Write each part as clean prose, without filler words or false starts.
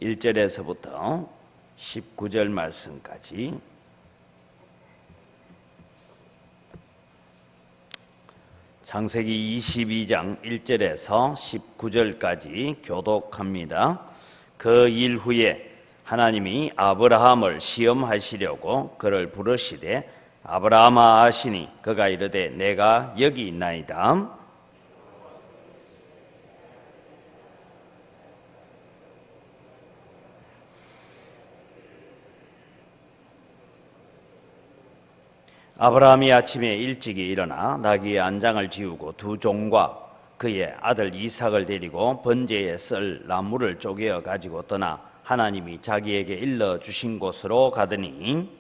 1절에서부터 19절 말씀까지 창세기 22장 1절에서 19절까지 교독합니다. 그 일 후에 하나님이 아브라함을 시험하시려고 그를 부르시되 아브라함아 하시니 그가 이르되 내가 여기 있나이다. 아브라함이 아침에 일찍이 일어나 나귀의 안장을 지우고 두 종과 그의 아들 이삭을 데리고 번제에 쓸 나무를 쪼개어 가지고 떠나 하나님이 자기에게 일러 주신 곳으로 가더니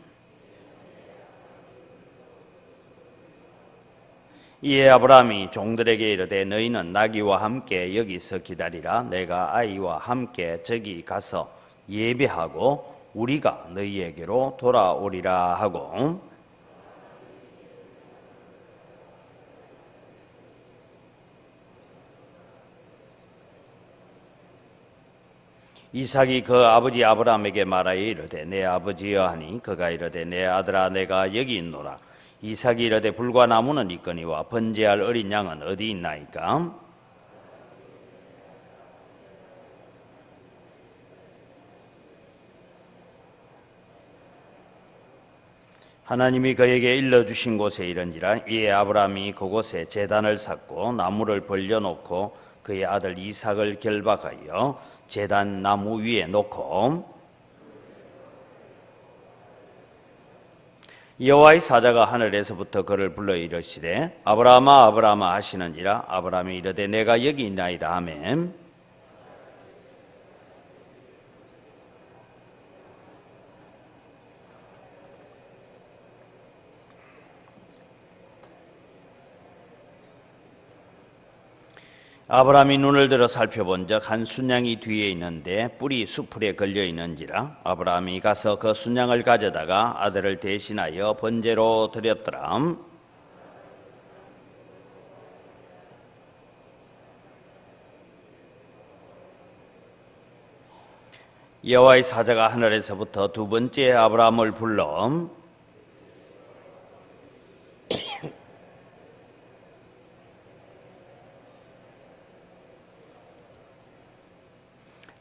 이에 아브라함이 종들에게 이르되 너희는 나귀와 함께 여기서 기다리라. 내가 아이와 함께 저기 가서 예배하고 우리가 너희에게로 돌아오리라 하고 이삭이 그 아버지 아브라함에게 말하여 이르되 내 아버지여 하니 그가 이르되 내 아들아 내가 여기 있노라. 이삭이 이르되 불과 나무는 있거니와 번제할 어린 양은 어디 있나이까? 하나님이 그에게 일러주신 곳에 이른지라. 이에 아브라함이 그곳에 제단을 쌓고 나무를 벌려놓고 그의 아들 이삭을 결박하여 제단 나무 위에 놓고 여호와의 사자가 하늘에서부터 그를 불러 이르시되 아브라함아 아브라함아 하시는지라. 아브라함이 이르되 내가 여기 있나이다 하매 아브라함이 눈을 들어 살펴본즉 한 순양이 뒤에 있는데 뿔이 수풀에 걸려 있는지라. 아브라함이 가서 그 순양을 가져다가 아들을 대신하여 번제로 드렸더라. 여호와의 사자가 하늘에서부터 두 번째 아브라함을 불러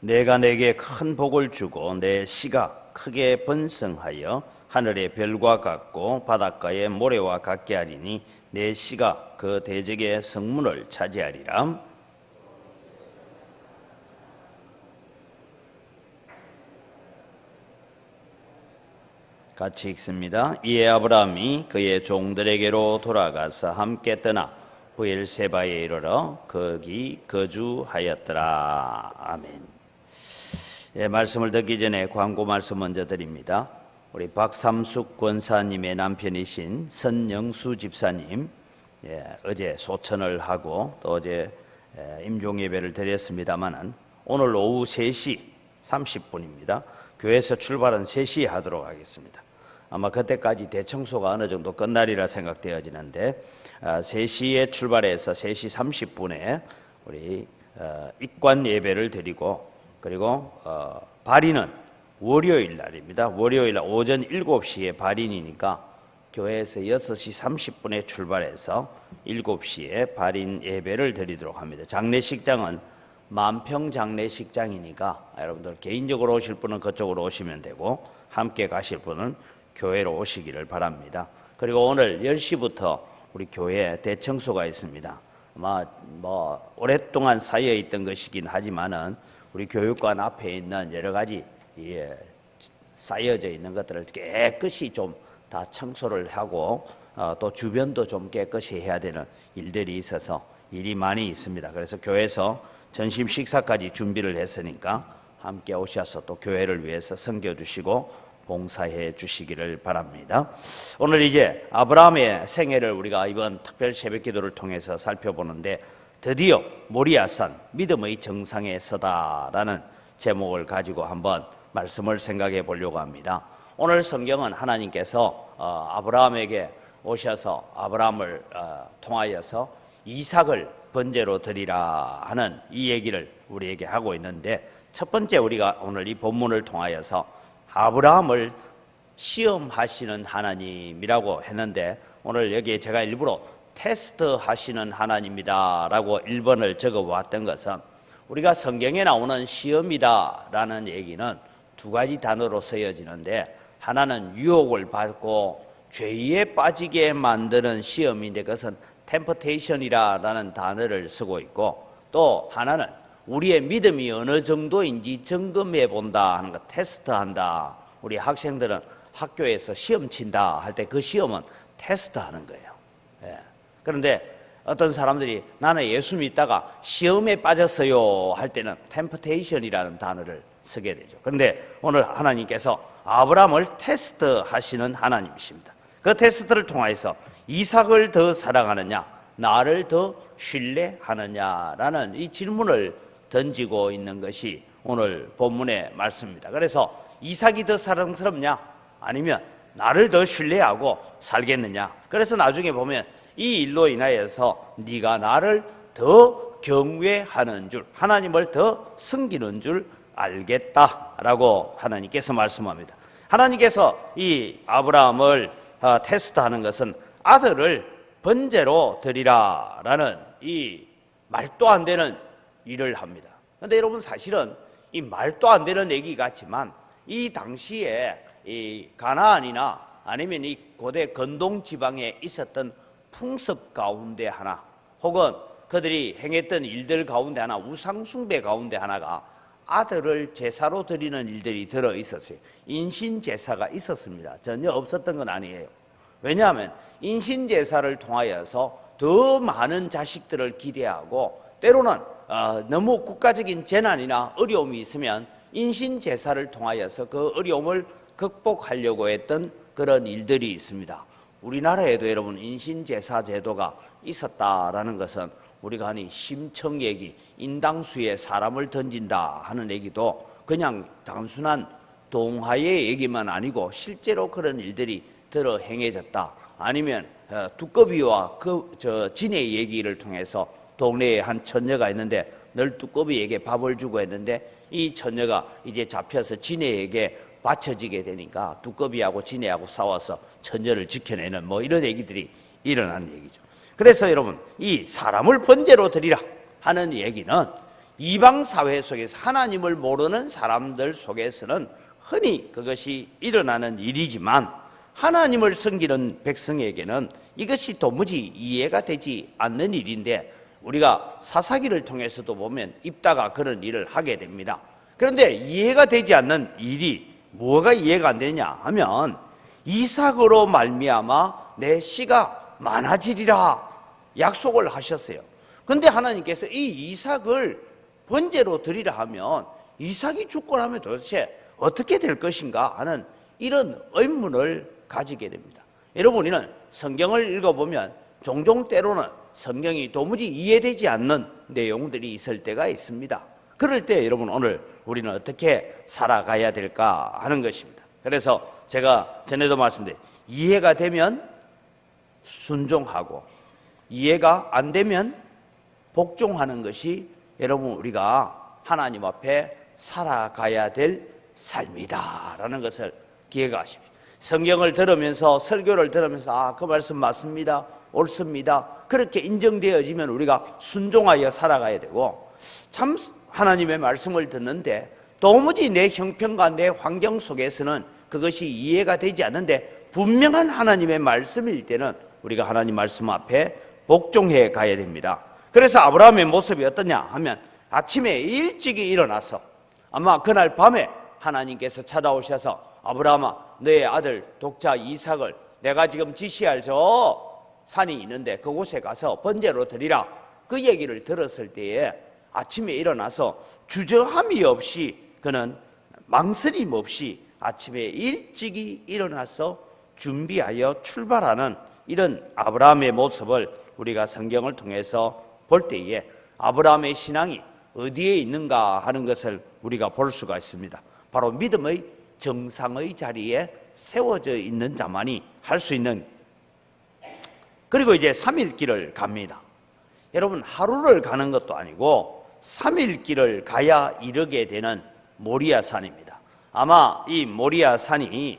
내가 내게 큰 복을 주고 내 씨가 크게 번성하여 하늘의 별과 같고 바닷가의 모래와 같게 하리니 내 씨가 그 대적의 성문을 차지하리라. 같이 읽습니다. 이에 아브라함이 그의 종들에게로 돌아가서 함께 떠나 브엘세바에 이르러 거기 거주하였더라. 아멘. 예, 말씀을 듣기 전에 광고 말씀 먼저 드립니다. 우리 박삼숙 권사님의 남편이신 선영수 집사님 어제 소천을 하고 또 어제 임종 예배를 드렸습니다만은 오늘 오후 3시 30분입니다. 교회에서 출발은 3시에 하도록 하겠습니다. 아마 그때까지 대청소가 어느 정도 끝나리라 생각되어지는데 3시에 출발해서 3시 30분에 우리 입관 예배를 드리고 그리고 발인은 월요일 날입니다. 월요일 날 오전 7시에 발인이니까 교회에서 6시 30분에 출발해서 7시에 발인 예배를 드리도록 합니다. 장례식장은 만평 장례식장이니까 여러분들 개인적으로 오실 분은 그쪽으로 오시면 되고 함께 가실 분은 교회로 오시기를 바랍니다. 그리고 오늘 10시부터 우리 교회에 대청소가 있습니다. 아마 오랫동안 쌓여 있던 것이긴 하지만은 우리 교육관 앞에 있는 여러 가지 쌓여져 있는 것들을 깨끗이 좀 다 청소를 하고 또 주변도 좀 깨끗이 해야 되는 일들이 있어서 일이 많이 있습니다. 그래서 교회에서 전심 식사까지 준비를 했으니까 함께 오셔서 또 교회를 위해서 섬겨주시고 봉사해 주시기를 바랍니다. 오늘 이제 아브라함의 생애를 우리가 이번 특별 새벽기도를 통해서 살펴보는데 드디어 모리아산 믿음의 정상에 서다라는 제목을 가지고 한번 말씀을 생각해 보려고 합니다. 오늘 성경은 하나님께서 아브라함에게 오셔서 아브라함을 통하여서 이삭을 번제로 드리라 하는 이 얘기를 우리에게 하고 있는데 첫 번째 우리가 오늘 이 본문을 통하여서 아브라함을 시험하시는 하나님이라고 했는데 오늘 여기에 제가 일부러 테스트하시는 하나님이다라고 1번을 적어왔던 것은 우리가 성경에 나오는 시험이다라는 얘기는 두 가지 단어로 쓰여지는데 하나는 유혹을 받고 죄에 빠지게 만드는 시험인데 그것은 템퍼테이션이라는 단어를 쓰고 있고 또 하나는 우리의 믿음이 어느 정도인지 점검해 본다 하는 거 테스트한다. 우리 학생들은 학교에서 시험 친다 할 때 그 시험은 테스트하는 거예요. 예. 그런데 어떤 사람들이 나는 예수 믿다가 시험에 빠졌어요 할 때는 템퍼테이션이라는 단어를 쓰게 되죠. 그런데 오늘 하나님께서 아브라함을 테스트하시는 하나님이십니다. 그 테스트를 통해서 이삭을 더 사랑하느냐 나를 더 신뢰하느냐라는 이 질문을 던지고 있는 것이 오늘 본문의 말씀입니다. 그래서 이삭이 더 사랑스럽냐 아니면 나를 더 신뢰하고 살겠느냐. 그래서 나중에 보면 이 일로 인하여서 네가 나를 더 경외하는 줄 하나님을 더 섬기는 줄 알겠다라고 하나님께서 말씀합니다. 하나님께서 이 아브라함을 테스트하는 것은 아들을 번제로 드리라라는 이 말도 안 되는 일을 합니다. 그런데 여러분 사실은 이 말도 안 되는 얘기 같지만 이 당시에 이 가나안이나 아니면 이 고대 건동 지방에 있었던 풍습 가운데 하나 혹은 그들이 행했던 일들 가운데 하나 우상 숭배 가운데 하나가 아들을 제사로 드리는 일들이 들어 있었어요. 인신 제사가 있었습니다. 전혀 없었던 건 아니에요. 왜냐하면 인신 제사를 통하여서 더 많은 자식들을 기대하고 때로는 너무 국가적인 재난이나 어려움이 있으면 인신 제사를 통하여서 그 어려움을 극복하려고 했던 그런 일들이 있습니다. 우리나라에도 여러분 인신 제사 제도가 있었다라는 것은 우리가 하니 심청 얘기, 인당수에 사람을 던진다 하는 얘기도 그냥 단순한 동화의 얘기만 아니고 실제로 그런 일들이 들어 행해졌다. 아니면 두꺼비와 진의 얘기를 통해서 동네에 한 처녀가 있는데 늘 두꺼비에게 밥을 주고 했는데 이 처녀가 이제 잡혀서 진에게 바쳐지게 되니까 두꺼비하고 진해하고 싸워서 처녀를 지켜내는 뭐 이런 얘기들이 일어나는 얘기죠. 그래서 여러분 이 사람을 번제로 드리라 하는 얘기는 이방 사회 속에서 하나님을 모르는 사람들 속에서는 흔히 그것이 일어나는 일이지만 하나님을 섬기는 백성에게는 이것이 도무지 이해가 되지 않는 일인데 우리가 사사기를 통해서도 보면 입다가 그런 일을 하게 됩니다. 그런데 이해가 되지 않는 일이 뭐가 이해가 안 되냐 하면 이삭으로 말미암아 내 씨가 많아지리라 약속을 하셨어요. 그런데 하나님께서 이 이삭을 번제로 드리라 하면 이삭이 죽고 나면 도대체 어떻게 될 것인가 하는 이런 의문을 가지게 됩니다. 여러분 우리는 성경을 읽어보면 종종 때로는 성경이 도무지 이해되지 않는 내용들이 있을 때가 있습니다. 그럴 때 여러분 오늘 우리는 어떻게 살아가야 될까 하는 것입니다. 그래서 제가 전에도 말씀드린 이해가 되면 순종하고 이해가 안 되면 복종하는 것이 여러분 우리가 하나님 앞에 살아가야 될 삶이다라는 것을 기억하십시오. 성경을 들으면서 설교를 들으면서 그 말씀 맞습니다. 옳습니다. 그렇게 인정되어지면 우리가 순종하여 살아가야 되고 참 하나님의 말씀을 듣는데 도무지 내 형편과 내 환경 속에서는 그것이 이해가 되지 않는데 분명한 하나님의 말씀일 때는 우리가 하나님 말씀 앞에 복종해 가야 됩니다. 그래서 아브라함의 모습이 어떠냐 하면 아침에 일찍이 일어나서 아마 그날 밤에 하나님께서 찾아오셔서 아브라함아 너의 아들 독자 이삭을 내가 지금 지시할 저 산이 있는데 그곳에 가서 번제로 드리라 그 얘기를 들었을 때에 아침에 일어나서 주저함이 없이 그는 망설임 없이 아침에 일찍이 일어나서 준비하여 출발하는 이런 아브라함의 모습을 우리가 성경을 통해서 볼 때에 아브라함의 신앙이 어디에 있는가 하는 것을 우리가 볼 수가 있습니다. 바로 믿음의 정상의 자리에 세워져 있는 자만이 할 수 있는. 그리고 이제 3일 길을 갑니다. 여러분 하루를 가는 것도 아니고 3일 길을 가야 이르게 되는 모리아산입니다. 아마 이 모리아산이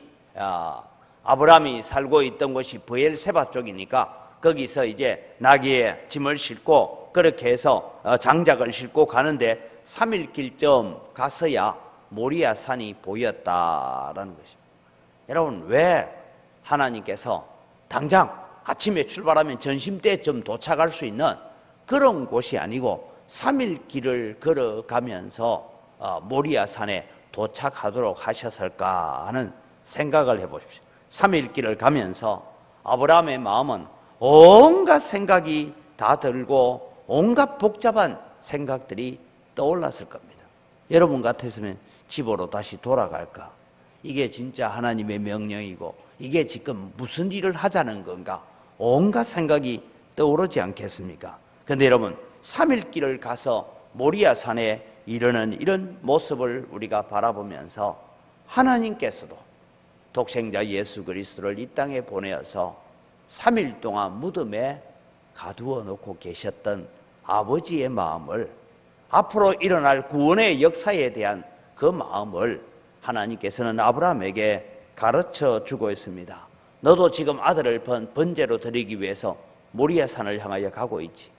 아브라함이 살고 있던 곳이 브엘세바 쪽이니까 거기서 이제 나귀에 짐을 싣고 그렇게 해서 장작을 싣고 가는데 3일 길쯤 가서야 모리아산이 보였다라는 것입니다. 여러분, 왜 하나님께서 당장 아침에 출발하면 점심때쯤 도착할 수 있는 그런 곳이 아니고 3일 길을 걸어가면서 모리아산에 도착하도록 하셨을까 하는 생각을 해보십시오. 3일 길을 가면서 아브라함의 마음은 온갖 생각이 다 들고 온갖 복잡한 생각들이 떠올랐을 겁니다. 여러분 같았으면 집으로 다시 돌아갈까? 이게 진짜 하나님의 명령이고 이게 지금 무슨 일을 하자는 건가? 온갖 생각이 떠오르지 않겠습니까? 그런데 여러분, 3일 길을 가서 모리아산에 이르는 이런 모습을 우리가 바라보면서 하나님께서도 독생자 예수 그리스도를 이 땅에 보내어서 3일 동안 무덤에 가두어 놓고 계셨던 아버지의 마음을, 앞으로 일어날 구원의 역사에 대한 그 마음을 하나님께서는 아브라함에게 가르쳐 주고 있습니다. 너도 지금 아들을 번제로 드리기 위해서 모리아산을 향하여 가고 있지.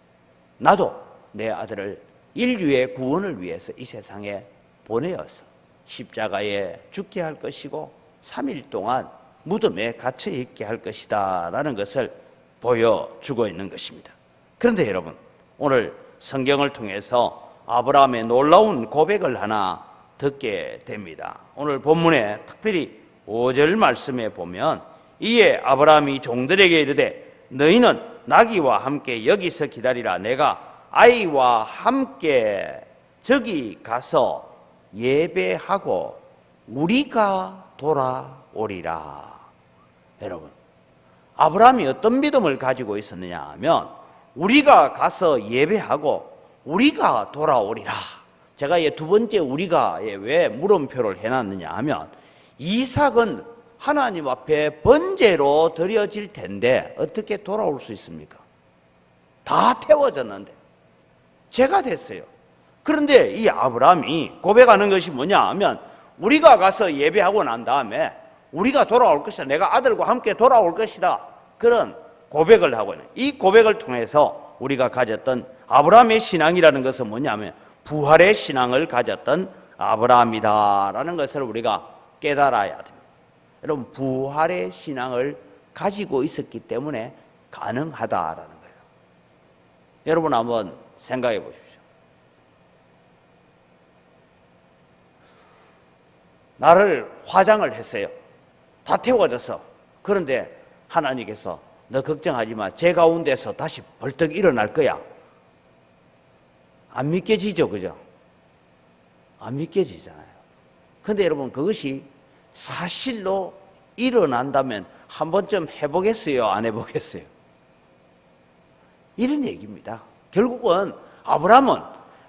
나도 내 아들을 인류의 구원을 위해서 이 세상에 보내어서 십자가에 죽게 할 것이고 3일 동안 무덤에 갇혀 있게 할 것이다 라는 것을 보여주고 있는 것입니다. 그런데 여러분, 오늘 성경을 통해서 아브라함의 놀라운 고백을 하나 듣게 됩니다. 오늘 본문에 특별히 5절 말씀에 보면 이에 아브라함이 종들에게 이르되 너희는 나귀와 함께 여기서 기다리라. 내가 아이와 함께 저기 가서 예배하고 우리가 돌아오리라. 여러분, 아브라함이 어떤 믿음을 가지고 있었느냐 하면 우리가 가서 예배하고 우리가 돌아오리라. 제가 두 번째 우리가에 왜 물음표를 해놨느냐 하면 이삭은 하나님 앞에 번제로 드려질 텐데 어떻게 돌아올 수 있습니까? 다 태워졌는데 죄가 됐어요. 그런데 이 아브라함이 고백하는 것이 뭐냐 하면 우리가 가서 예배하고 난 다음에 우리가 돌아올 것이다. 내가 아들과 함께 돌아올 것이다. 그런 고백을 하고 있는, 이 고백을 통해서 우리가 가졌던 아브라함의 신앙이라는 것은 뭐냐면 부활의 신앙을 가졌던 아브라함이다라는 것을 우리가 깨달아야 됩니다. 여러분, 부활의 신앙을 가지고 있었기 때문에 가능하다라는 거예요. 여러분 한번 생각해 보십시오. 나를 화장을 했어요. 다 태워져서. 그런데 하나님께서 너 걱정하지 마. 제 가운데서 다시 벌떡 일어날 거야. 안 믿겨지죠, 그죠? 안 믿겨지잖아요. 그런데 여러분, 그것이 사실로 일어난다면 한 번쯤 해보겠어요? 안 해보겠어요? 이런 얘기입니다. 결국은 아브라함은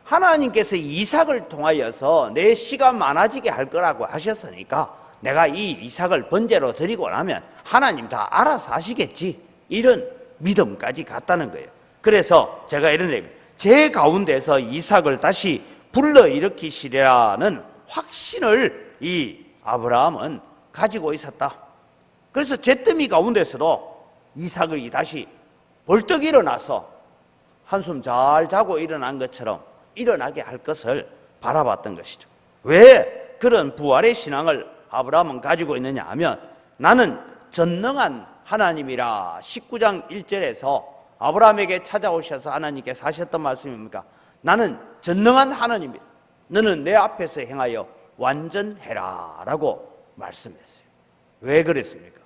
하나님께서 이삭을 통하여서 내 씨가 많아지게 할 거라고 하셨으니까 내가 이 이삭을 번제로 드리고 나면 하나님 다 알아서 하시겠지, 이런 믿음까지 갔다는 거예요. 그래서 제가 이런 얘기입니다. 제 가운데서 이삭을 다시 불러일으키시리라는 확신을 이 아브라함은 가지고 있었다. 그래서 잿더미 가운데서도 이삭이 다시 벌떡 일어나서 한숨 잘 자고 일어난 것처럼 일어나게 할 것을 바라봤던 것이죠. 왜 그런 부활의 신앙을 아브라함은 가지고 있느냐 하면 나는 전능한 하나님이라 19장 1절에서 아브라함에게 찾아오셔서 하나님께서 하셨던 말씀입니까? 나는 전능한 하나님이다. 너는 내 앞에서 행하여 완전해라 라고 말씀했어요. 왜 그랬습니까?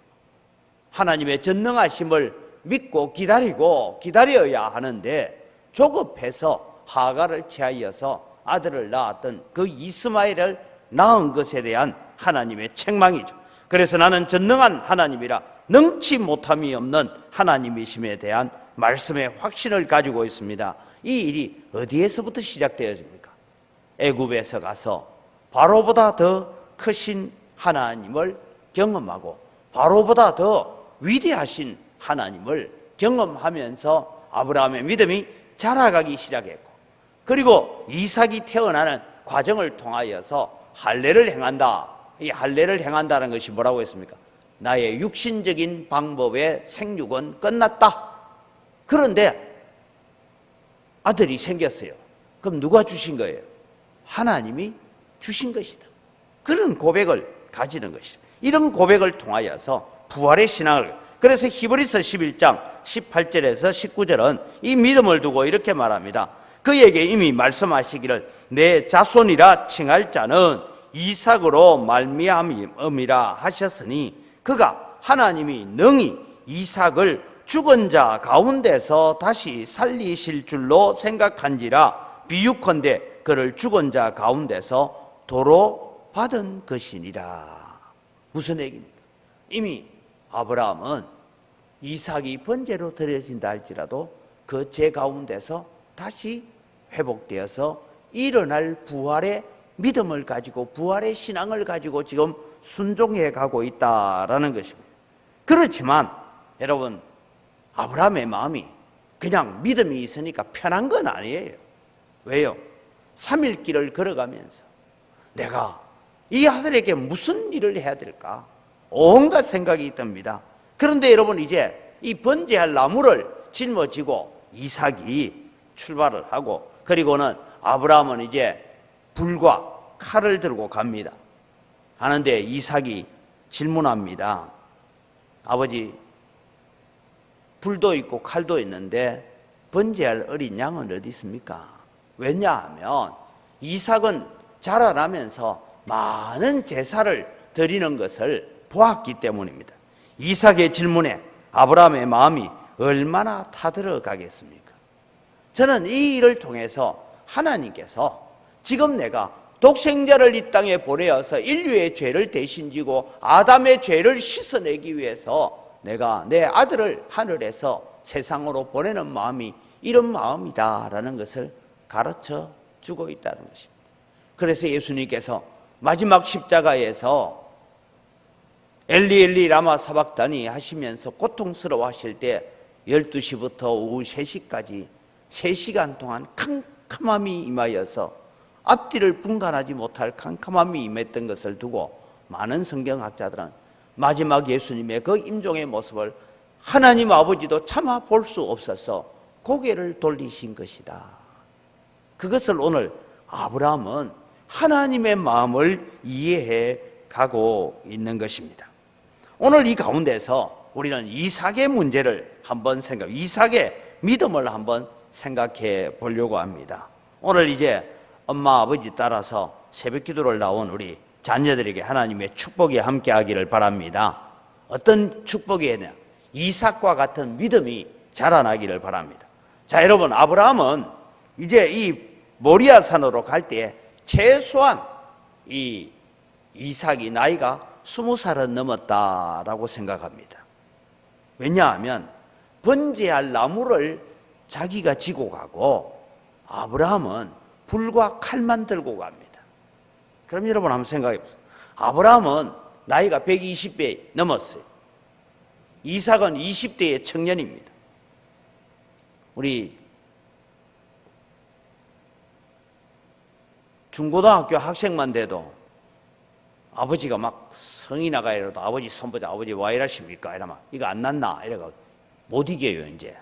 하나님의 전능하심을 믿고 기다려야 하는데 조급해서 하갈을 취하여서 아들을 낳았던 그 이스마엘을 낳은 것에 대한 하나님의 책망이죠. 그래서 나는 전능한 하나님이라 능치 못함이 없는 하나님이심에 대한 말씀의 확신을 가지고 있습니다. 이 일이 어디에서부터 시작되어집니까? 애굽에서 가서 바로보다 더 크신 하나님을 경험하고 바로보다 더 위대하신 하나님을 경험하면서 아브라함의 믿음이 자라가기 시작했고, 그리고 이삭이 태어나는 과정을 통하여서 할례를 행한다. 이 할례를 행한다는 것이 뭐라고 했습니까? 나의 육신적인 방법의 생육은 끝났다. 그런데 아들이 생겼어요. 그럼 누가 주신 거예요? 하나님이 주신 것이다. 그런 고백을 가지는 것이다. 이런 고백을 통하여서 부활의 신앙을, 그래서 히브리서 11장 18절에서 19절은 이 믿음을 두고 이렇게 말합니다. 그에게 이미 말씀하시기를 내 자손이라 칭할 자는 이삭으로 말미암음이라 하셨으니 그가 하나님이 능히 이삭을 죽은 자 가운데서 다시 살리실 줄로 생각한지라 비유컨대 그를 죽은 자 가운데서 도로 받은 것이니라. 무슨 얘기입니까? 이미 아브라함은 이삭이 번제로 드려진다 할지라도 그 죄 가운데서 다시 회복되어서 일어날 부활의 믿음을 가지고 부활의 신앙을 가지고 지금 순종해 가고 있다라는 것입니다. 그렇지만 여러분, 아브라함의 마음이 그냥 믿음이 있으니까 편한 건 아니에요. 왜요? 3일 길을 걸어가면서 내가 이 아들에게 무슨 일을 해야 될까? 온갖 생각이 듭니다. 그런데 여러분, 이제 이 번제할 나무를 짊어지고 이삭이 출발을 하고, 그리고는 아브라함은 이제 불과 칼을 들고 갑니다. 가는데 이삭이 질문합니다. 아버지, 불도 있고 칼도 있는데 번제할 어린 양은 어디 있습니까? 왜냐하면 이삭은 자라나면서 많은 제사를 드리는 것을 보았기 때문입니다. 이삭의 질문에 아브라함의 마음이 얼마나 타들어가겠습니까? 저는 이 일을 통해서 하나님께서 지금 내가 독생자를 이 땅에 보내어서 인류의 죄를 대신 지고 아담의 죄를 씻어내기 위해서 내가 내 아들을 하늘에서 세상으로 보내는 마음이 이런 마음이다라는 것을 가르쳐 주고 있다는 것입니다. 그래서 예수님께서 마지막 십자가에서 엘리 엘리 라마 사박다니 하시면서 고통스러워 하실 때 12시부터 오후 3시까지 3시간 동안 캄캄함이 임하여서 앞뒤를 분간하지 못할 캄캄함이 임했던 것을 두고 많은 성경학자들은 마지막 예수님의 그 임종의 모습을 하나님 아버지도 차마 볼 수 없어서 고개를 돌리신 것이다. 그것을 오늘 아브라함은 하나님의 마음을 이해해 가고 있는 것입니다. 오늘 이 가운데서 우리는 이삭의 문제를 한번 이삭의 믿음을 한번 생각해 보려고 합니다. 오늘 이제 엄마 아버지 따라서 새벽 기도를 나온 우리 자녀들에게 하나님의 축복이 함께 하기를 바랍니다. 어떤 축복이냐? 이삭과 같은 믿음이 자라나기를 바랍니다. 자, 여러분, 아브라함은 이제 이 모리아 산으로 갈 때 최소한 이 이삭이 나이가 20살은 넘었다라고 생각합니다. 왜냐하면 번제할 나무를 자기가 지고 가고 아브라함은 불과 칼만 들고 갑니다. 그럼 여러분 한번 생각해 보세요. 아브라함은 나이가 120배 넘었어요. 이삭은 20대의 청년입니다. 우리 중고등학교 학생만 돼도 아버지가 막 성이 나가 이러도 아버지 손보자, 아버지 와 이러십니까? 이러면 이거 안 났나? 이래가 못 이겨요, 이제.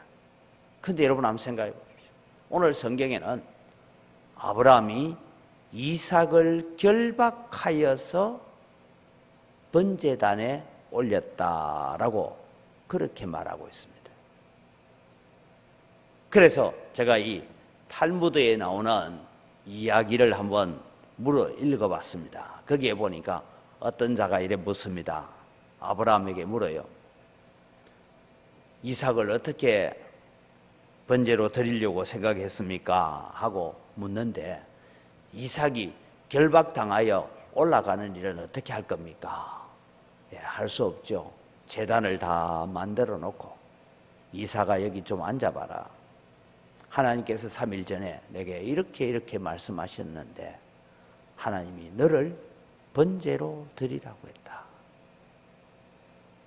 근데 여러분 한번 생각해 보십시오. 오늘 성경에는 아브라함이 이삭을 결박하여서 번제단에 올렸다라고 그렇게 말하고 있습니다. 그래서 제가 이 탈무드에 나오는 이야기를 한번 읽어봤습니다. 거기에 보니까 어떤 자가 이래 묻습니다. 아브라함에게 물어요. 이삭을 어떻게 번제로 드리려고 생각했습니까? 하고 묻는데 이삭이 결박당하여 올라가는 일은 어떻게 할 겁니까? 할 수 없죠. 제단을 다 만들어 놓고 이삭아 여기 좀 앉아봐라. 하나님께서 3일 전에 내게 이렇게 말씀하셨는데 하나님이 너를 번제로 드리라고 했다.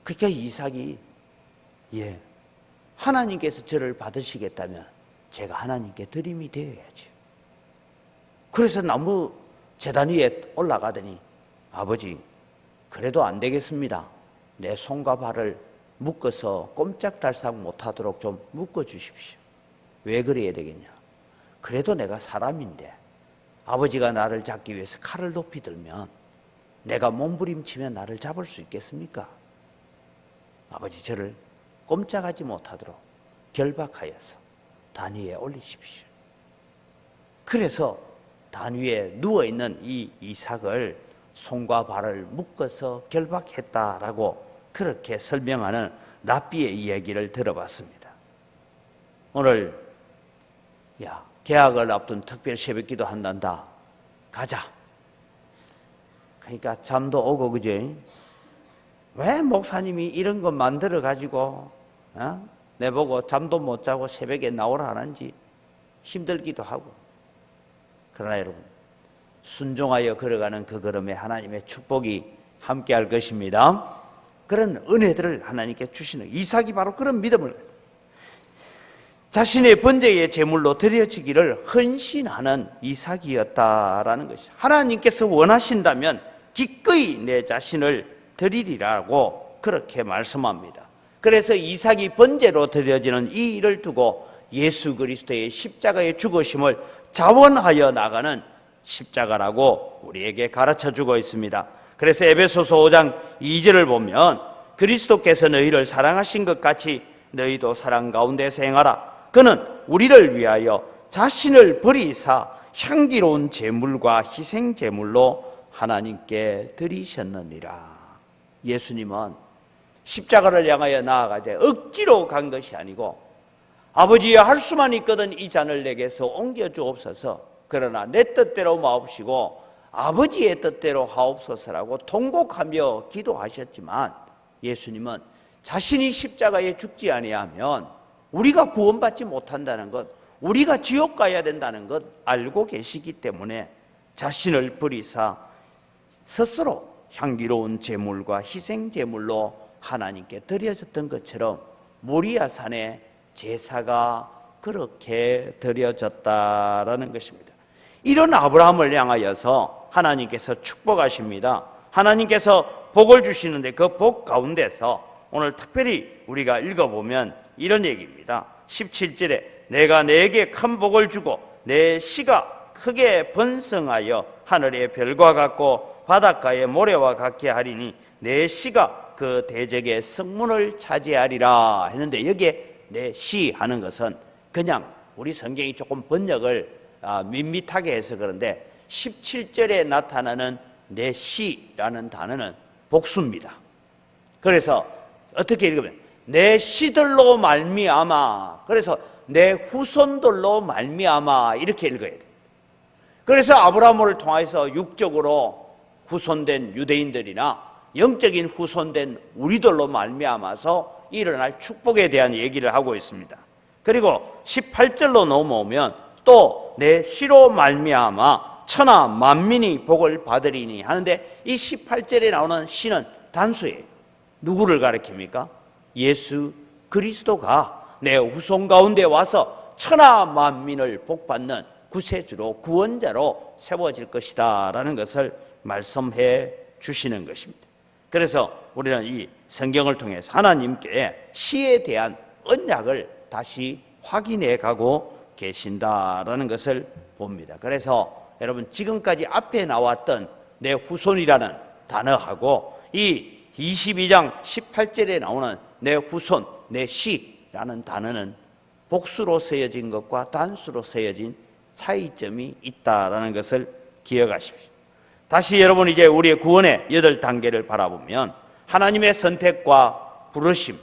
그러니까 이삭이 하나님께서 저를 받으시겠다면 제가 하나님께 드림이 되어야지. 그래서 나무 제단 위에 올라가더니 아버지 그래도 안 되겠습니다. 내 손과 발을 묶어서 꼼짝달싹 못하도록 좀 묶어주십시오. 왜 그래야 되겠냐? 그래도 내가 사람인데 아버지가 나를 잡기 위해서 칼을 높이 들면 내가 몸부림치면 나를 잡을 수 있겠습니까? 아버지 저를 꼼짝하지 못하도록 결박하여서 단 위에 올리십시오. 그래서 단 위에 누워있는 이 이삭을 손과 발을 묶어서 결박했다라고 그렇게 설명하는 랍비의 이야기를 들어봤습니다. 오늘 개학을 앞둔 특별 새벽기도 한단다. 가자. 그러니까 잠도 오고 그지? 왜 목사님이 이런 거 만들어 가지고 내보고 잠도 못 자고 새벽에 나오라 하는지 힘들기도 하고. 그러나 여러분 순종하여 걸어가는 그 걸음에 하나님의 축복이 함께할 것입니다. 그런 은혜들을 하나님께 주시는 이삭이 바로 그런 믿음을 자신의 번제의 제물로 드려지기를 헌신하는 이삭이었다라는 것이 하나님께서 원하신다면 기꺼이 내 자신을 드리리라고 그렇게 말씀합니다. 그래서 이삭이 번제로 드려지는 이 일을 두고 예수 그리스도의 십자가의 죽으심을 자원하여 나가는 십자가라고 우리에게 가르쳐주고 있습니다. 그래서 에베소서 5장 2절을 보면 그리스도께서 너희를 사랑하신 것 같이 너희도 사랑 가운데서 행하라. 그는 우리를 위하여 자신을 버리사 향기로운 제물과 희생 제물로 하나님께 드리셨느니라. 예수님은 십자가를 향하여 나아가되 억지로 간 것이 아니고 아버지여 할 수만 있거든 이 잔을 내게서 옮겨주옵소서. 그러나 내 뜻대로 마옵시고 아버지의 뜻대로 하옵소서라고 통곡하며 기도하셨지만 예수님은 자신이 십자가에 죽지 아니하면 우리가 구원받지 못한다는 것, 우리가 지옥 가야 된다는 것 알고 계시기 때문에 자신을 버리사 스스로 향기로운 제물과 희생 제물로 하나님께 드려졌던 것처럼 모리아산에 제사가 그렇게 드려졌다라는 것입니다. 이런 아브라함을 향하여서 하나님께서 축복하십니다. 하나님께서 복을 주시는데 그 복 가운데서 오늘 특별히 우리가 읽어보면 이런 얘기입니다. 17절에 내가 내게 큰 복을 주고 내 씨가 크게 번성하여 하늘의 별과 같고 바닷가의 모래와 같게 하리니 내 씨가 그 대적의 성문을 차지하리라 했는데 여기에 내 씨 하는 것은 그냥 우리 성경이 조금 번역을 밋밋하게 해서 그런데 17절에 나타나는 내 씨라는 단어는 복수입니다. 그래서 어떻게 읽으면 내 씨들로 말미암아, 그래서 내 후손들로 말미암아 이렇게 읽어야 돼요. 그래서 아브라함을 통해서 육적으로 후손된 유대인들이나 영적인 후손된 우리들로 말미암아서 일어날 축복에 대한 얘기를 하고 있습니다. 그리고 18절로 넘어오면 또 내 씨로 말미암아 천하 만민이 복을 받으리니 하는데 이 18절에 나오는 씨는 단수예요. 누구를 가리킵니까? 예수 그리스도가 내 후손 가운데 와서 천하 만민을 복받는 구세주로 구원자로 세워질 것이다 라는 것을 말씀해 주시는 것입니다. 그래서 우리는 이 성경을 통해서 하나님께 씨에 대한 언약을 다시 확인해 가고 계신다라는 것을 봅니다. 그래서 여러분 지금까지 앞에 나왔던 내 후손이라는 단어하고 이 22장 18절에 나오는 내 후손, 내 씨라는 단어는 복수로 쓰여진 것과 단수로 쓰여진 차이점이 있다라는 것을 기억하십시오. 다시 여러분 이제 우리의 구원의 8단계를 바라보면 하나님의 선택과 부르심,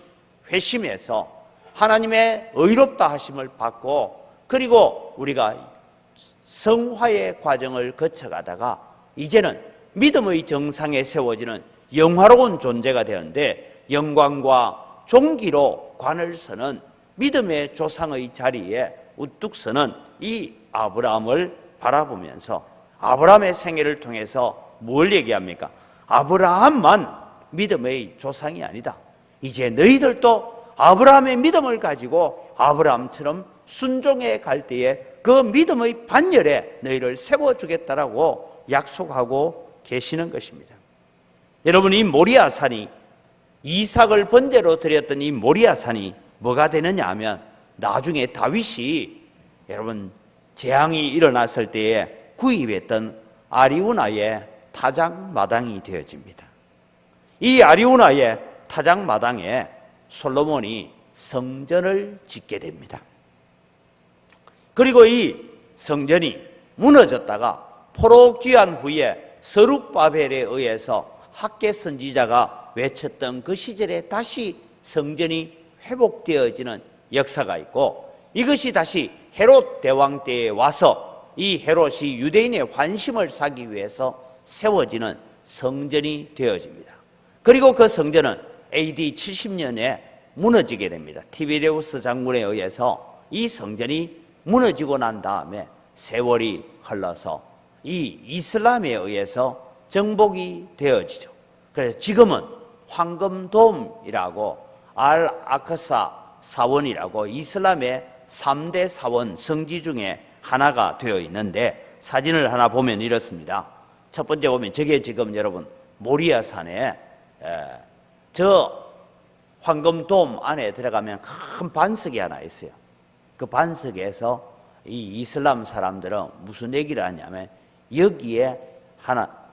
회심에서 하나님의 의롭다 하심을 받고 그리고 우리가 성화의 과정을 거쳐가다가 이제는 믿음의 정상에 세워지는 영화로운 존재가 되었는데 영광과 존귀로 관을 서는 믿음의 조상의 자리에 우뚝 서는 이 아브라함을 바라보면서 아브라함의 생애를 통해서 뭘 얘기합니까? 아브라함만 믿음의 조상이 아니다. 이제 너희들도 아브라함의 믿음을 가지고 아브라함처럼 순종해 갈 때에 그 믿음의 반열에 너희를 세워주겠다라고 약속하고 계시는 것입니다. 여러분, 이 모리아 산이, 이삭을 번제로 드렸던 이 모리아 산이 뭐가 되느냐 하면 나중에 다윗이 여러분 재앙이 일어났을 때에 구입했던 아리우나의 타작마당이 되어집니다. 이 아리우나의 타작마당에 솔로몬이 성전을 짓게 됩니다. 그리고 이 성전이 무너졌다가 포로 귀환 후에 서룹바벨에 의해서 학개 선지자가 외쳤던 그 시절에 다시 성전이 회복되어지는 역사가 있고, 이것이 다시 헤롯 대왕 때에 와서 이 헤롯이 유대인의 환심을 사기 위해서 세워지는 성전이 되어집니다. 그리고 그 성전은 AD 70년에 무너지게 됩니다. 티베리우스 장군에 의해서 이 성전이 무너지고 난 다음에 세월이 흘러서 이 이슬람에 의해서 정복이 되어지죠. 그래서 지금은 황금돔이라고 알-아크사 사원이라고 이슬람의 3대 사원 성지 중에 하나가 되어 있는데, 사진을 하나 보면 이렇습니다. 첫 번째 보면 저게 지금 여러분 모리아 산에 저 황금돔 안에 들어가면 큰 반석이 하나 있어요. 그 반석에서 이 이슬람 사람들은 무슨 얘기를 하냐면 여기에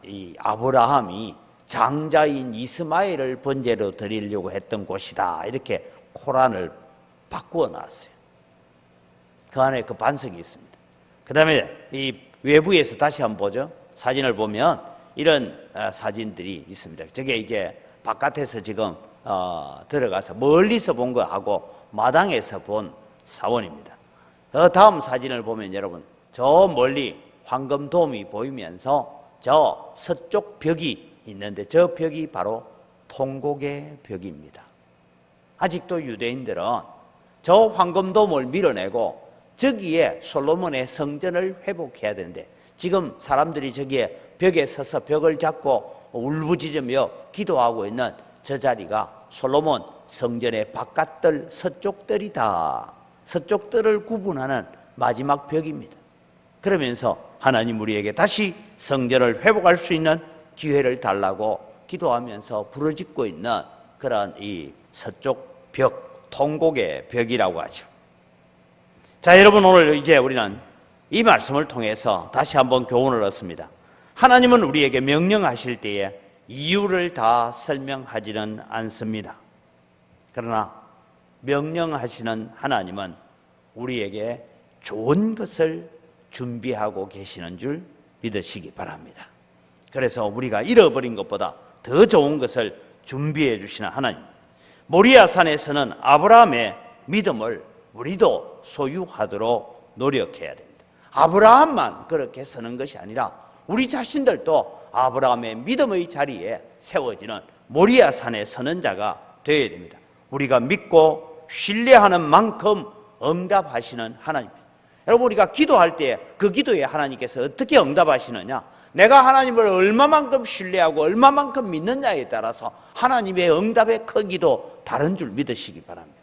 이 아브라함이 장자인 이스마엘을 번제로 드리려고 했던 곳이다, 이렇게 코란을 바꾸어 놨어요. 그 안에 그 반석이 있습니다. 그 다음에 이 외부에서 다시 한번 보죠. 사진을 보면 이런 사진들이 있습니다. 저게 이제 바깥에서 지금 들어가서 멀리서 본 거하고 마당에서 본 사원입니다. 다음 사진을 보면 여러분 저 멀리 황금돔이 보이면서 저 서쪽 벽이 있는데 저 벽이 바로 통곡의 벽입니다. 아직도 유대인들은 저 황금돔을 밀어내고 저기에 솔로몬의 성전을 회복해야 되는데, 지금 사람들이 저기에 벽에 서서 벽을 잡고 울부짖으며 기도하고 있는 저 자리가 솔로몬 성전의 바깥들 서쪽들이다. 서쪽들을 구분하는 마지막 벽입니다. 그러면서 하나님 우리에게 다시 성전을 회복할 수 있는 기회를 달라고 기도하면서 부르짖고 있는 그런 이 서쪽 벽, 통곡의 벽이라고 하죠. 자, 여러분, 오늘 이제 우리는 이 말씀을 통해서 다시 한번 교훈을 얻습니다. 하나님은 우리에게 명령하실 때에 이유를 다 설명하지는 않습니다. 그러나 명령하시는 하나님은 우리에게 좋은 것을 준비하고 계시는 줄 믿으시기 바랍니다. 그래서 우리가 잃어버린 것보다 더 좋은 것을 준비해 주시는 하나님. 모리아 산에서는 아브라함의 믿음을 우리도 소유하도록 노력해야 됩니다. 아브라함만 그렇게 서는 것이 아니라 우리 자신들도 아브라함의 믿음의 자리에 세워지는 모리아 산에 서는 자가 되어야 됩니다. 우리가 믿고 신뢰하는 만큼 응답하시는 하나님입니다. 여러분, 우리가 기도할 때 그 기도에 하나님께서 어떻게 응답하시느냐, 내가 하나님을 얼마만큼 신뢰하고 얼마만큼 믿느냐에 따라서 하나님의 응답의 크기도 다른 줄 믿으시기 바랍니다.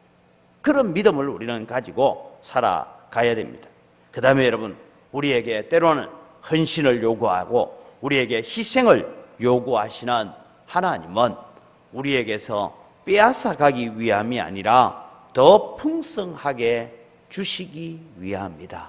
그런 믿음을 우리는 가지고 살아가야 됩니다. 그 다음에 여러분, 우리에게 때로는 헌신을 요구하고 우리에게 희생을 요구하시는 하나님은 우리에게서 빼앗아가기 위함이 아니라 더 풍성하게 주시기 위함이다.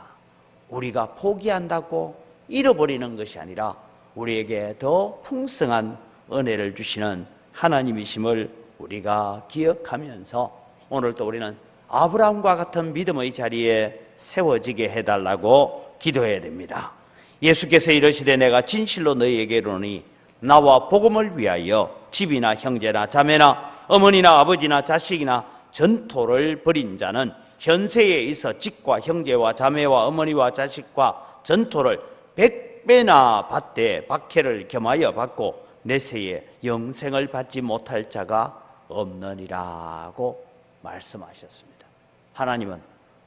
우리가 포기한다고 잃어버리는 것이 아니라 우리에게 더 풍성한 은혜를 주시는 하나님이심을 우리가 기억하면서 오늘도 우리는 아브라함과 같은 믿음의 자리에 세워지게 해달라고 기도해야 됩니다. 예수께서 이르시되 내가 진실로 너희에게 이르노니 나와 복음을 위하여 집이나 형제나 자매나 어머니나 아버지나 자식이나 전토를 벌인 자는 현세에 있어 집과 형제와 자매와 어머니와 자식과 전토를 100배나 받되 박해를 겸하여 받고 내세에 영생을 받지 못할 자가 없느니라고 말씀하셨습니다. 하나님은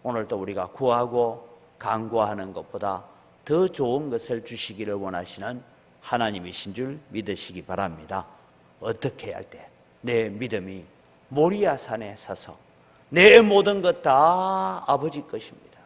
오늘도 우리가 구하고 간구하는 것보다 더 좋은 것을 주시기를 원하시는 하나님이신 줄 믿으시기 바랍니다. 어떻게 할 때 내 믿음이 모리아 산에 서서 내 모든 것 다 아버지 것입니다.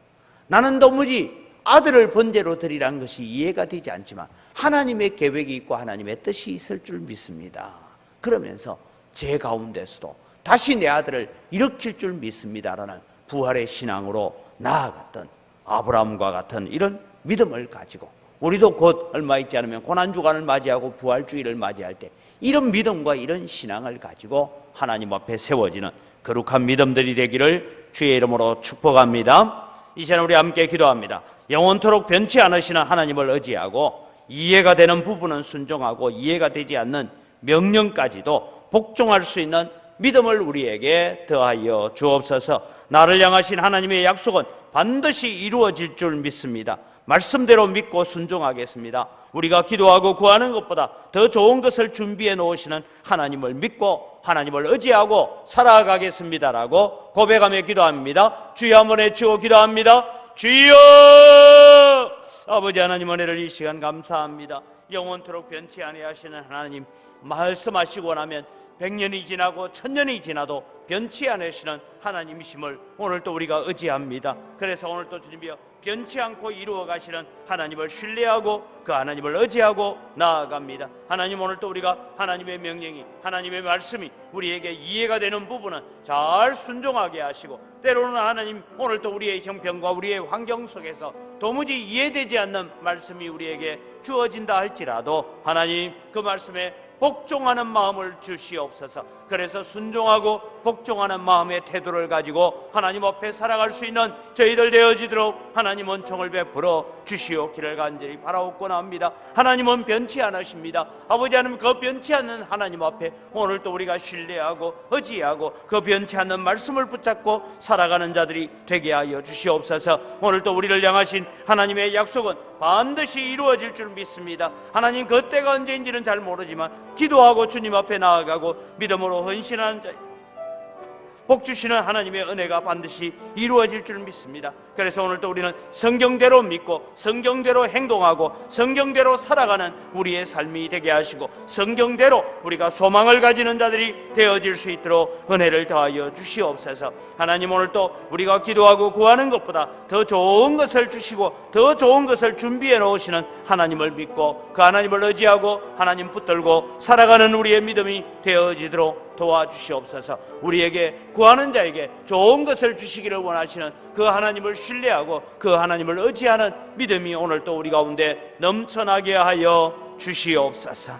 나는 도무지 아들을 번제로 드리라는 것이 이해가 되지 않지만 하나님의 계획이 있고 하나님의 뜻이 있을 줄 믿습니다. 그러면서 제 가운데서도 다시 내 아들을 일으킬 줄 믿습니다라는 부활의 신앙으로 나아갔던 아브라함과 같은 이런 믿음을 가지고 우리도 곧 얼마 있지 않으면 고난주간을 맞이하고 부활주의를 맞이할 때 이런 믿음과 이런 신앙을 가지고 하나님 앞에 세워지는 거룩한 믿음들이 되기를 주의 이름으로 축복합니다. 이 시간 우리 함께 기도합니다. 영원토록 변치 않으시는 하나님을 의지하고 이해가 되는 부분은 순종하고 이해가 되지 않는 명령까지도 복종할 수 있는 믿음을 우리에게 더하여 주옵소서. 나를 향하신 하나님의 약속은 반드시 이루어질 줄 믿습니다. 말씀대로 믿고 순종하겠습니다. 우리가 기도하고 구하는 것보다 더 좋은 것을 준비해 놓으시는 하나님을 믿고 하나님을 의지하고 살아가겠습니다라고 고백하며 기도합니다. 주여 한번 외치고 기도합니다. 주여! 아버지 하나님, 은혜를 이 시간 감사합니다. 영원토록 변치 아니하시는 하나님, 말씀하시고 나면 100년이 지나고 1000년이 지나도 변치 않으시는 하나님이심을 오늘 또 우리가 의지합니다. 그래서 오늘 또 주님이여 변치 않고 이루어 가시는 하나님을 신뢰하고 그 하나님을 의지하고 나아갑니다. 하나님, 오늘 또 우리가 하나님의 명령이, 하나님의 말씀이 우리에게 이해가 되는 부분은 잘 순종하게 하시고, 때로는 하나님 오늘 또 우리의 형편과 우리의 환경 속에서 도무지 이해되지 않는 말씀이 우리에게 주어진다 할지라도 하나님 그 말씀에 복종하는 마음을 주시옵소서. 그래서 순종하고 복종하는 마음의 태도를 가지고 하나님 앞에 살아갈 수 있는 저희들 되어지도록 하나님 은총을 베풀어 주시옵기를 간절히 바라옵고나 합니다. 하나님은 변치 않으십니다. 아버지 하나님, 그 변치 않는 하나님 앞에 오늘 또 우리가 신뢰하고 의지하고 그 변치 않는 말씀을 붙잡고 살아가는 자들이 되게 하여 주시옵소서. 오늘 또 우리를 향하신 하나님의 약속은 반드시 이루어질 줄 믿습니다. 하나님, 그 때가 언제인지는 잘 모르지만 기도하고 주님 앞에 나아가고 믿음으로 헌신하는 자, 복 주시는 하나님의 은혜가 반드시 이루어질 줄 믿습니다. 그래서 오늘 또 우리는 성경대로 믿고 성경대로 행동하고 성경대로 살아가는 우리의 삶이 되게 하시고 성경대로 우리가 소망을 가지는 자들이 되어질 수 있도록 은혜를 더하여 주시옵소서. 하나님, 오늘 또 우리가 기도하고 구하는 것보다 더 좋은 것을 주시고 더 좋은 것을 준비해 놓으시는 하나님을 믿고 그 하나님을 의지하고 하나님 붙들고 살아가는 우리의 믿음이 되어지도록 도와주시옵소서. 우리에게 구하는 자에게 좋은 것을 주시기를 원하시는 그 하나님을 신뢰하고 그 하나님을 의지하는 믿음이 오늘 또 우리 가운데 넘쳐나게 하여 주시옵소서.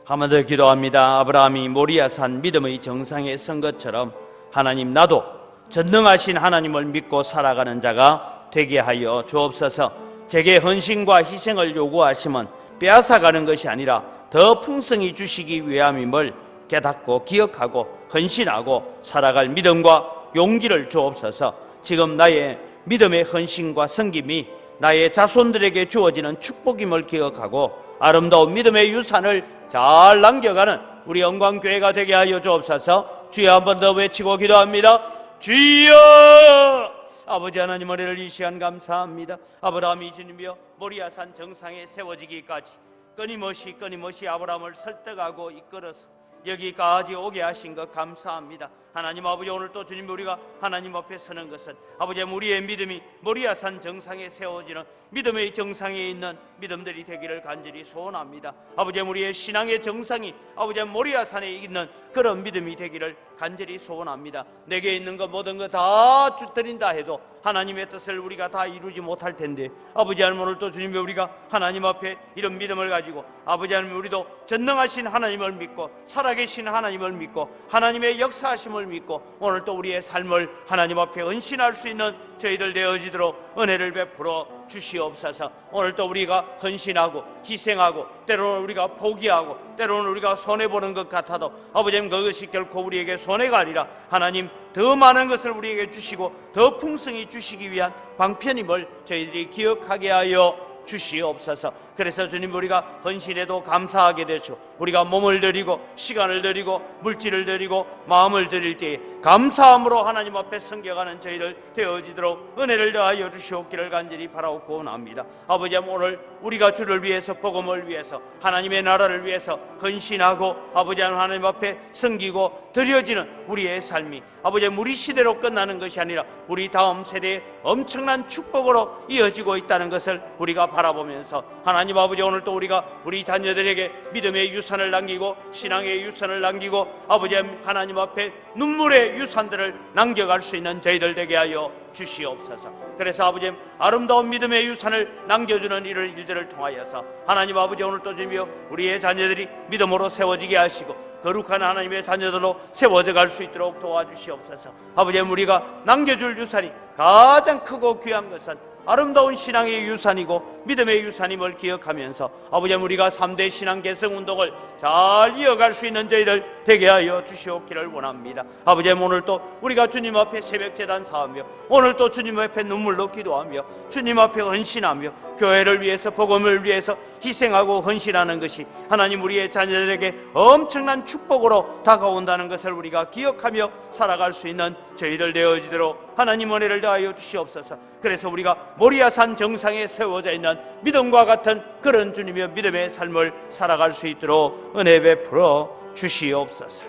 한 번 더 기도합니다. 아브라함이 모리아산 믿음의 정상에 선 것처럼 하나님, 나도 전능하신 하나님을 믿고 살아가는 자가 되게 하여 주옵소서. 제게 헌신과 희생을 요구하시면 빼앗아가는 것이 아니라 더 풍성히 주시기 위함임을 깨닫고 기억하고 헌신하고 살아갈 믿음과 용기를 주옵소서. 지금 나의 믿음의 헌신과 섬김이 나의 자손들에게 주어지는 축복임을 기억하고 아름다운 믿음의 유산을 잘 남겨가는 우리 영광교회가 되게 하여 주옵소서. 주여 한 번 더 외치고 기도합니다. 주여! 아버지 하나님, 은혜를 이 시간 감사합니다. 아브라함이 주님이여 모리아산 정상에 세워지기까지 끊임없이 아브라함을 설득하고 이끌어서 여기까지 오게 하신 것 감사합니다. 하나님 아버지, 오늘 또 주님, 우리가 하나님 앞에 서는 것은 아버지 우리의 믿음이 모리아산 정상에 세워지는 믿음의 정상에 있는 믿음들이 되기를 간절히 소원합니다. 아버지, 우리의 신앙의 정상이 아버지 모리아산에 있는 그런 믿음이 되기를 간절히 소원합니다. 내게 있는 것 모든 것 다 드린다 해도 하나님의 뜻을 우리가 다 이루지 못할 텐데 아버지 하나님, 오늘 또 주님이 우리가 하나님 앞에 이런 믿음을 가지고 아버지 하나님, 우리도 전능하신 하나님을 믿고 살아계신 하나님을 믿고 하나님의 역사하심을 믿고 오늘 또 우리의 삶을 하나님 앞에 헌신할 수 있는 저희들 되어지도록 은혜를 베풀어 주시옵소서. 오늘 또 우리가 헌신하고 희생하고 때로는 우리가 포기하고 때로는 우리가 손해보는 것 같아도 아버지님, 그것이 결코 우리에게 손해가 아니라 하나님 더 많은 것을 우리에게 주시고 더 풍성히 주시기 위한 방편임을 저희들이 기억하게 하여 주시옵소서. 그래서 주님 우리가 헌신해도 감사하게 되시고 우리가 몸을 드리고 시간을 드리고 물질을 드리고 마음을 드릴 때에 감사함으로 하나님 앞에 섬겨가는 저희들 되어지도록 은혜를 더하여 주시옵기를 간절히 바라옵고 원합니다. 아버지, 오늘 우리가 주를 위해서 복음을 위해서 하나님의 나라를 위해서 헌신하고 아버지 하나님 앞에 섬기고 드려지는 우리의 삶이 아버지 우리 시대로 끝나는 것이 아니라 우리 다음 세대의 엄청난 축복으로 이어지고 있다는 것을 우리가 바라보면서 하나님 아버지, 오늘 또 우리가 우리 자녀들에게 믿음의 유산을 남기고 신앙의 유산을 남기고 아버지 하나님 앞에 눈물의 유산들을 남겨갈 수 있는 저희들 되게 하여 주시옵소서. 그래서 아버지 아름다운 믿음의 유산을 남겨주는 이런 일들을 통하여서 하나님 아버지, 오늘 또 주며 우리의 자녀들이 믿음으로 세워지게 하시고 거룩한 하나님의 자녀들로 세워져 갈 수 있도록 도와주시옵소서. 아버지, 우리가 남겨줄 유산이 가장 크고 귀한 것은 아름다운 신앙의 유산이고 믿음의 유산임을 기억하면서 아버지, 우리가 3대 신앙 계승 운동을 잘 이어갈 수 있는 저희들 되게 하여 주시옵기를 원합니다. 아버지, 오늘 또 우리가 주님 앞에 새벽 제단 사하며 오늘 또 주님 앞에 눈물로 기도하며 주님 앞에 헌신하며 교회를 위해서 복음을 위해서 희생하고 헌신하는 것이 하나님 우리의 자녀들에게 엄청난 축복으로 다가온다는 것을 우리가 기억하며 살아갈 수 있는 저희들 되어지도록 하나님 은혜를 더하여 주시옵소서. 그래서 우리가 모리아산 정상에 세워져 있는 믿음과 같은 그런 주님의 믿음의 삶을 살아갈 수 있도록 은혜 베풀어 주시옵소서.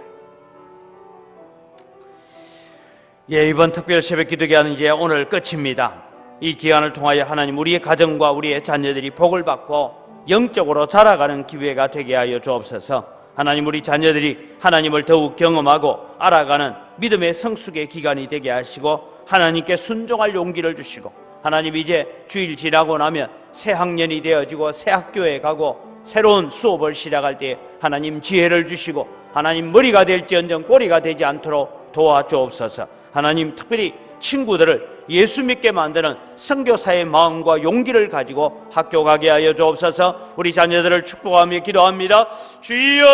이번 특별 새벽 기도 기간은 이제 오늘 끝입니다. 이 기간을 통하여 하나님 우리의 가정과 우리의 자녀들이 복을 받고 영적으로 자라가는 기회가 되게 하여 주옵소서. 하나님 우리 자녀들이 하나님을 더욱 경험하고 알아가는 믿음의 성숙의 기간이 되게 하시고 하나님께 순종할 용기를 주시고 하나님 이제 주일 지나고 나면 새 학년이 되어지고 새 학교에 가고 새로운 수업을 시작할 때 하나님 지혜를 주시고 하나님 머리가 될지언정 꼬리가 되지 않도록 도와주옵소서. 하나님 특별히 친구들을 예수 믿게 만드는 선교사의 마음과 용기를 가지고 학교 가게 하여 주옵소서. 우리 자녀들을 축복하며 기도합니다. 주여,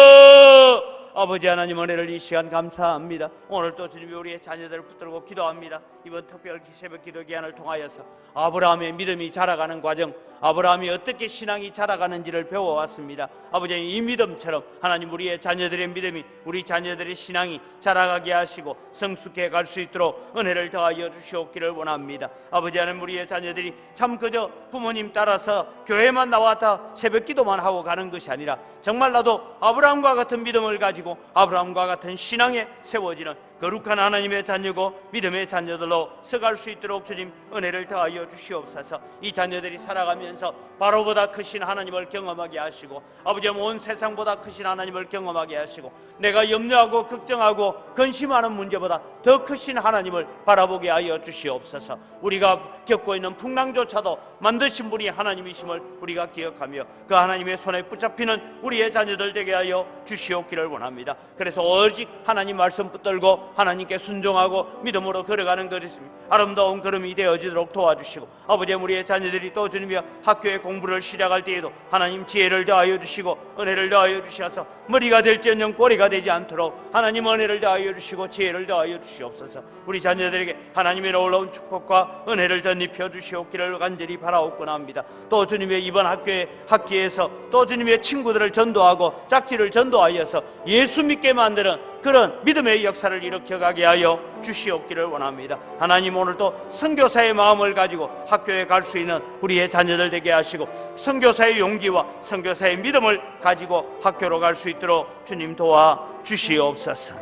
아버지 하나님 은혜를 이 시간 감사합니다. 오늘 또 주님이 우리의 자녀들을 붙들고 기도합니다. 이번 특별 새벽 기도 기간을 통하여서 아브라함의 믿음이 자라가는 과정, 아브라함이 어떻게 신앙이 자라가는지를 배워왔습니다. 아버지, 이 믿음처럼 하나님 우리의 자녀들의 믿음이 우리 자녀들의 신앙이 자라가게 하시고 성숙해 갈 수 있도록 은혜를 더하여 주시옵기를 원합니다. 아버지 하나님 우리의 자녀들이 참 그저 부모님 따라서 교회만 나왔다 새벽 기도만 하고 가는 것이 아니라 정말 나도 아브라함과 같은 믿음을 가지고 아브라함과 같은 신앙에 세워지는 거룩한 하나님의 자녀고 믿음의 자녀들로 서갈 수 있도록 주님 은혜를 더하여 주시옵소서. 이 자녀들이 살아가면서 바로보다 크신 하나님을 경험하게 하시고 아버지 온 세상보다 크신 하나님을 경험하게 하시고 내가 염려하고 걱정하고 근심하는 문제보다 더 크신 하나님을 바라보게 하여 주시옵소서. 우리가 겪고 있는 풍랑조차도 만드신 분이 하나님이심을 우리가 기억하며 그 하나님의 손에 붙잡히는 우리의 자녀들 되게 하여 주시옵기를 원합니다. 그래서 오직 하나님 말씀 붙들고 하나님께 순종하고 믿음으로 걸어가는 것이습니다. 아름다운 걸음이 되어지도록 도와주시고 아버지 우리의 자녀들이 또 주님이 학교에 공부를 시작할 때에도 하나님 지혜를 더하여 주시고 은혜를 더하여 주셔서 머리가 될지언정 꼬리가 되지 않도록 하나님 은혜를 더하여 주시고 지혜를 더하여 주시옵소서. 우리 자녀들에게 하나님의 놀라운 축복과 은혜를 덧입혀 주시옵기를 간절히 바라옵곤 합니다. 또 주님의 이번 학기에서 또 주님의 친구들을 전도하고 짝지를 전도하여서 예수 믿게 만드는 그런 믿음의 역사를 일으켜가게 하여 주시옵기를 원합니다. 하나님 오늘도 선교사의 마음을 가지고 학교에 갈 수 있는 우리의 자녀들 되게 하시고 선교사의 용기와 선교사의 믿음을 가지고 학교로 갈 수 있도록 주님 도와 주시옵소서.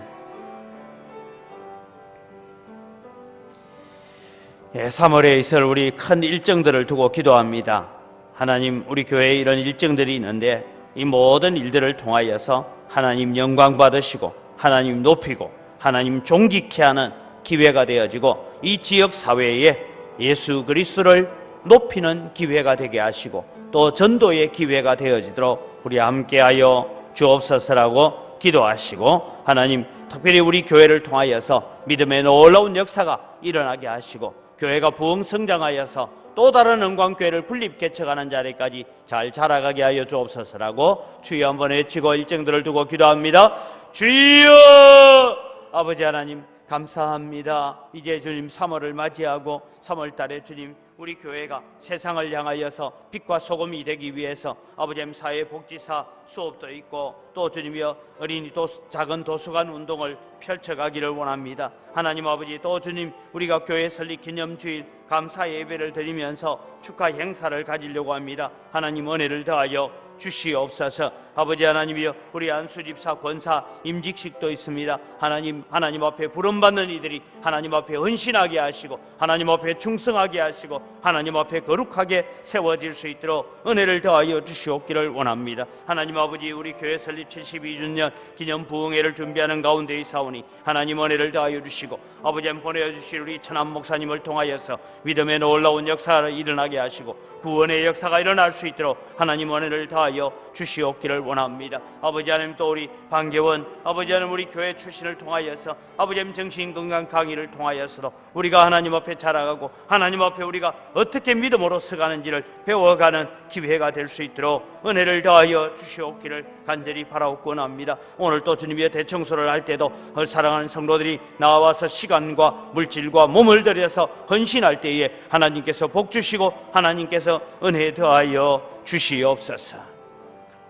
3월에 있을 우리 큰 일정들을 두고 기도합니다. 하나님 우리 교회에 이런 일정들이 있는데 이 모든 일들을 통하여서 하나님 영광 받으시고 하나님 높이고 하나님 존귀케 하는 기회가 되어지고 이 지역 사회에 예수 그리스도를 높이는 기회가 되게 하시고 또 전도의 기회가 되어지도록 우리 함께하여 주옵소서라고 기도하시고 하나님 특별히 우리 교회를 통하여서 믿음의 놀라운 역사가 일어나게 하시고 교회가 부흥 성장하여서 또 다른 영광교회를 분립 개척하는 자리까지 잘 자라가게 하여 주옵소서라고 주여 한번 외치고 일정들을 두고 기도합니다. 주여! 아버지 하나님 감사합니다. 이제 주님 3월을 맞이하고 3월 달에 주님 우리 교회가 세상을 향하여서 빛과 소금이 되기 위해서 아버지 사회복지사 수업도 있고 또 주님이여 어린이 작은 도서관 운동을 펼쳐가기를 원합니다. 하나님 아버지 또 주님 우리가 교회 설립 기념주일 감사 예배를 드리면서 축하 행사를 가지려고 합니다. 하나님 은혜를 더하여 주시옵소서. 아버지 하나님이여 우리 안수집사 권사 임직식도 있습니다. 하나님 앞에 부름받는 이들이 하나님 앞에 헌신하게 하시고 하나님 앞에 충성하게 하시고 하나님 앞에 거룩하게 세워질 수 있도록 은혜를 더하여 주시옵기를 원합니다. 하나님 아버지 우리 교회 설립 72주년 기념 부흥회를 준비하는 가운데 있사오니 하나님 은혜를 더하여 주시고 아버지 보내주실 우리 천안 목사님을 통하여서 믿음의 놀라운 역사가 일어나게 하시고 구원의 역사가 일어날 수 있도록 하나님 은혜를 더하여 주시옵기를 원합니다. 아버지 하나님 또 우리 방계원 아버지 하나님 우리 교회 출신을 통하여서 아버지 하나님 정신건강 강의를 통하여서도 우리가 하나님 앞에 자라가고 하나님 앞에 우리가 어떻게 믿음으로 서가는지를 배워가는 기회가 될 수 있도록 은혜를 더하여 주시옵기를 간절히 바라옵고 원합니다. 오늘 또 주님의 대청소를 할 때도 사랑하는 성도들이 나와서 시간과 물질과 몸을 들여서 헌신할 때에 하나님께서 복 주시고 하나님께서 은혜 더하여 주시옵소서.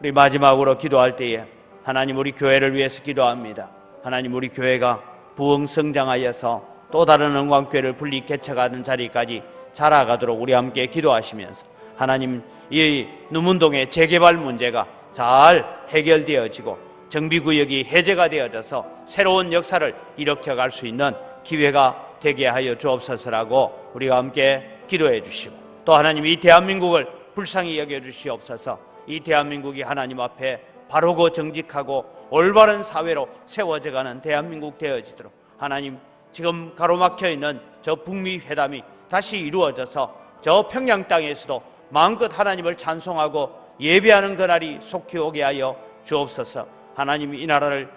우리 마지막으로 기도할 때에 하나님 우리 교회를 위해서 기도합니다. 하나님 우리 교회가 부흥 성장하여서 또 다른 영광교회를 분리 개척하는 자리까지 자라가도록 우리 함께 기도하시면서 하나님 이 누문동의 재개발 문제가 잘 해결되어지고 정비구역이 해제가 되어져서 새로운 역사를 일으켜갈 수 있는 기회가 되게 하여 주옵소서라고 우리가 함께 기도해 주시고 또 하나님 이 대한민국을 불쌍히 여겨주시옵소서. 이 대한민국이 하나님 앞에 바르고 정직하고 올바른 사회로 세워져가는 대한민국 되어지도록 하나님 지금 가로막혀 있는 저 북미 회담이 다시 이루어져서 저 평양 땅에서도 마음껏 하나님을 찬송하고 예배하는 그날이 속히 오게 하여 주옵소서. 하나님 이 나라를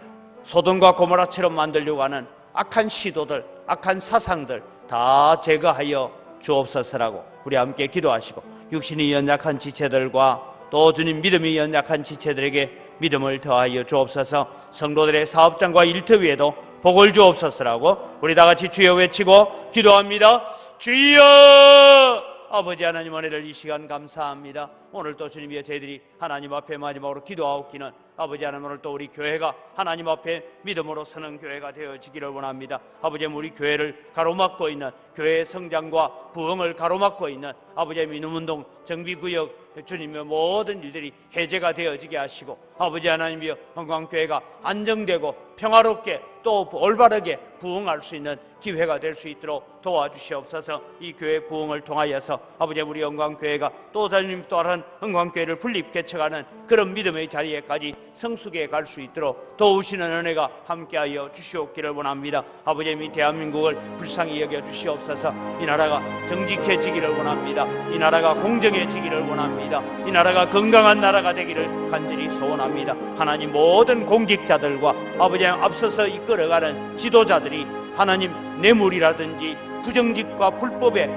소돔과 고모라처럼 만들려고 하는 악한 시도들 악한 사상들 다 제거하여 주옵소서라고 우리 함께 기도하시고 육신이 연약한 지체들과 또 주님 믿음이 연약한 지체들에게 믿음을 더하여 주옵소서. 성도들의 사업장과 일터위에도 복을 주옵소서라고 우리 다같이 주여 외치고 기도합니다. 주여! 아버지 하나님 은혜를 이 시간 감사합니다. 오늘 또 주님이여 저희들이 하나님 앞에 마지막으로 기도하옵기는 아버지 하나님 오늘 또 우리 교회가 하나님 앞에 믿음으로 서는 교회가 되어지기를 원합니다. 아버지 우리 교회를 가로막고 있는 교회의 성장과 부흥을 가로막고 있는 아버지 민음운동 정비구역 주님의 모든 일들이 해제가 되어지게 하시고 아버지 하나님이여 영광교회가 안정되고 평화롭게 또 올바르게 부흥할 수 있는 기회가 될 수 있도록 도와주시옵소서. 이 교회 부흥을 통하여서 아버지 우리 영광교회가 또 주님 또 다른 영광교회를 분립 개척하는 그런 믿음의 자리에까지 성숙해 갈 수 있도록 도우시는 은혜가 함께하여 주시옵기를 원합니다. 아버지 이 대한민국을 불쌍히 여겨 주시옵소서. 이 나라가 정직해지기를 원합니다. 이 나라가 공정해지기를 원합니다. 이 나라가 건강한 나라가 되기를 간절히 소원합니다. 하나님 모든 공직자들과 아버지 앞서서 이끌어가는 지도자들이 하나님 뇌물이라든지 부정직과 불법에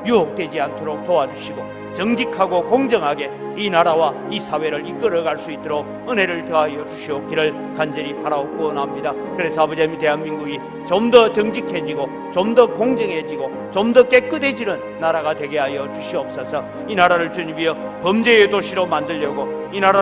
유혹되지 않도록 도와주시고 정직하고 공정하게 이 나라와 이 사회를 이끌어갈 수 있도록 은혜를 더하여 주시옵기를 간절히 바라옵고 원합니다. 그래서 아버지 대한민국이 좀 더 정직해지고 좀 더 공정해지고 좀 더 깨끗해지는 나라가 되게 하여 주시옵소서. 이 나라를 주님이여 범죄의 도시로 만들려고 이 나라